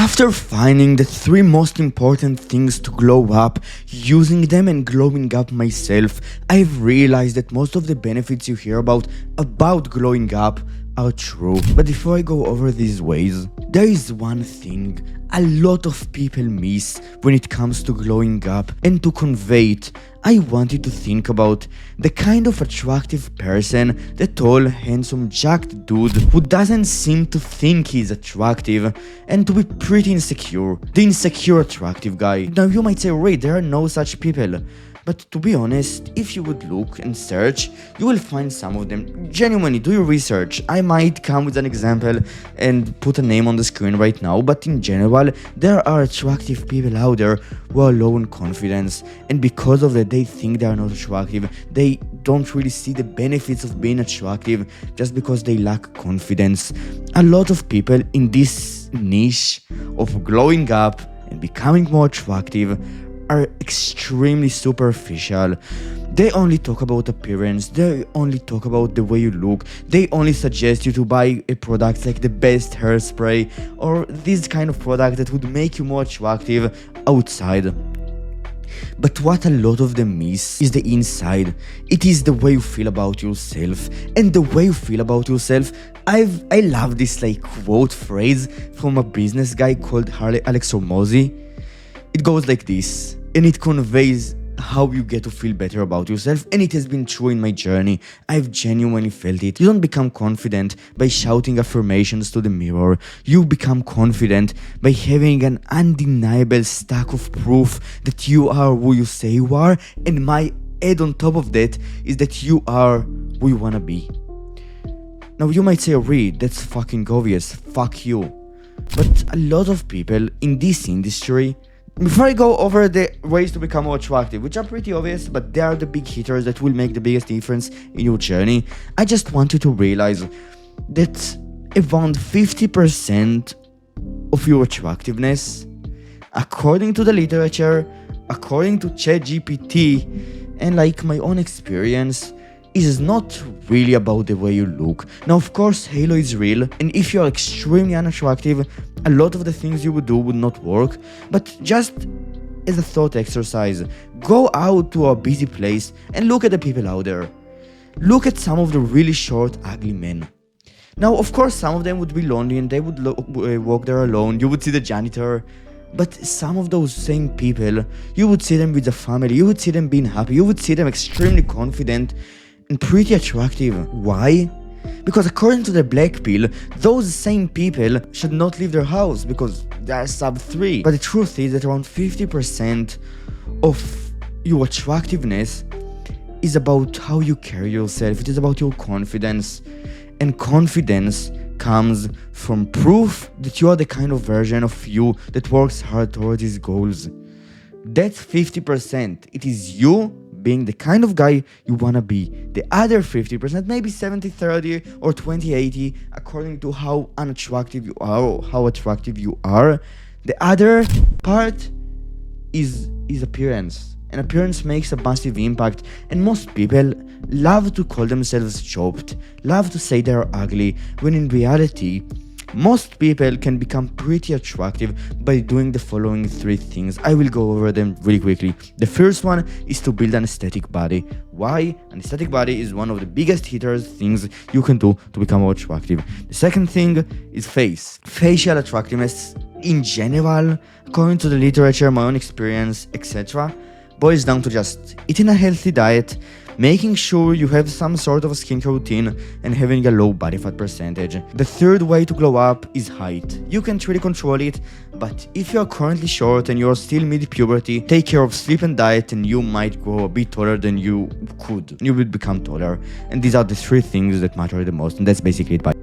After finding the 3 most important things to glow up, using them and glowing up myself, I've realized that most of the benefits you hear about glowing up are true. But before I go over these ways, there is one thing a lot of people miss when it comes to glowing up, and to convey it, I want you to think about the kind of attractive person, the tall, handsome, jacked dude who doesn't seem to think he's attractive and to be pretty insecure. The insecure attractive guy. Now you might say, wait, there are no such people. But to be honest, if you would look and search, you will find some of them. Genuinely, do your research. I might come with an example and put a name on the screen right now, but in general, there are attractive people out there who are low in confidence, and because of that, they think they are not attractive. They don't really see the benefits of being attractive just because they lack confidence. A lot of people in this niche of glowing up and becoming more attractive are extremely superficial. They only talk about appearance, they only talk about the way you look, they only suggest you to buy a product like the best hairspray or this kind of product that would make you more attractive outside. But what a lot of them miss is the inside. It is the way you feel about yourself. And the way you feel about yourself, I love this quote phrase from a business guy called Alex Hormozi. It goes like this, and it conveys how you get to feel better about yourself, and it has been true in my journey. I've genuinely felt it. You don't become confident by shouting affirmations to the mirror. You become confident by having an undeniable stack of proof that you are who you say you are, and my add on top of that is that you are who you wanna be. Now you might say, Reed, that's fucking obvious, fuck you. But a lot of people in this industry, before I go over the ways to become more attractive, which are pretty obvious, but they are the big hitters that will make the biggest difference in your journey, I just want you to realize that around 50% of your attractiveness, according to the literature, according to ChatGPT, and my own experience, is not really about the way you look. Now, of course, halo is real, and if you are extremely unattractive, a lot of the things you would do would not work, but just as a thought exercise, go out to a busy place and look at the people out there. Look at some of the really short, ugly men. Now, of course, some of them would be lonely and they would walk there alone. You would see the janitor. But some of those same people, you would see them with a family, you would see them being happy, you would see them extremely confident and pretty attractive. Why? Because according to the black pill, those same people should not leave their house because they are sub 3. But the truth is that around 50% of your attractiveness is about how you carry yourself. It is about your confidence. And confidence comes from proof that you are the kind of version of you that works hard towards his goals. That's 50%. It is you being the kind of guy you wanna be. The other 50%, maybe 70-30 or 20-80, according to how unattractive you are or how attractive you are. The other part is appearance. And appearance makes a massive impact, and most people love to call themselves chopped, love to say they're ugly, when in reality, most people can become pretty attractive by doing the following 3 things. I will go over them really quickly. The first one is to build an aesthetic body. Why? An aesthetic body is one of the biggest hitters things you can do to become more attractive. The second thing is face. Facial attractiveness in general, according to the literature, my own experience, etc., boils down to just eating a healthy diet, making sure you have some sort of a skincare routine, and having a low body fat percentage. The third way to glow up is height. You can't really control it, but if you are currently short and you are still mid-puberty, take care of sleep and diet and you might grow a bit taller than you could. You will become taller. And these are the 3 things that matter the most, and that's basically it. Bye.